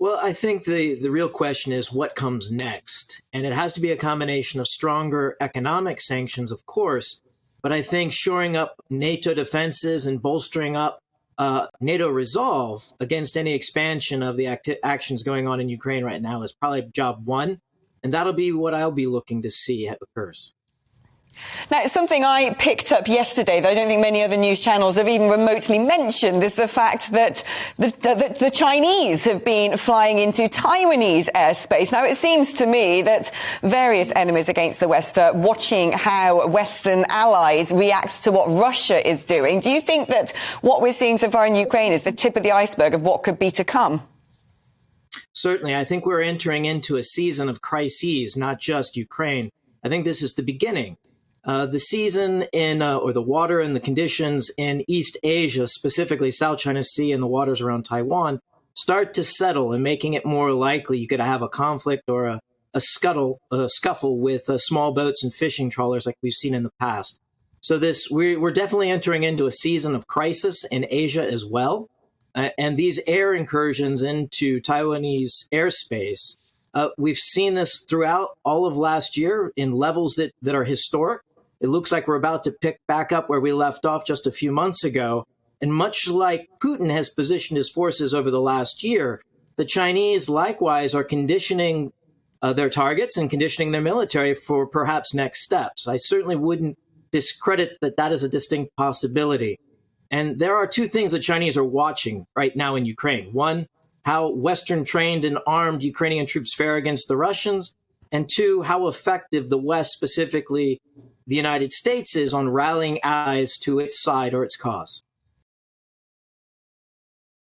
Well, I think the real question is what comes next. And it has to be a combination of stronger economic sanctions, of course, but I think shoring up NATO defenses and bolstering up NATO resolve against any expansion of the actions going on in Ukraine right now is probably job one. And that'll be what I'll be looking to see occurs. Now, something I picked up yesterday that I don't think many other news channels have even remotely mentioned is the fact that the Chinese have been flying into Taiwanese airspace. Now, it seems to me that various enemies against the West are watching how Western allies react to what Russia is doing. Do you think that what we're seeing so far in Ukraine is the tip of the iceberg of what could be to come? Certainly. I think we're entering into a season of crises, not just Ukraine. I think this is the beginning. The season or the water and the conditions in East Asia, specifically South China Sea and the waters around Taiwan, start to settle and making it more likely you could have a conflict or a scuffle with small boats and fishing trawlers like we've seen in the past. So we're definitely entering into a season of crisis in Asia as well. And these air incursions into Taiwanese airspace, we've seen this throughout all of last year in levels that are historic. It looks like we're about to pick back up where we left off just a few months ago. And much like Putin has positioned his forces over the last year, the Chinese likewise are conditioning their targets and conditioning their military for perhaps next steps. I certainly wouldn't discredit that is a distinct possibility. And there are two things the Chinese are watching right now in Ukraine. One, how Western trained and armed Ukrainian troops fare against the Russians. And two, how effective the West, specifically the United States, is on rallying allies to its side or its cause.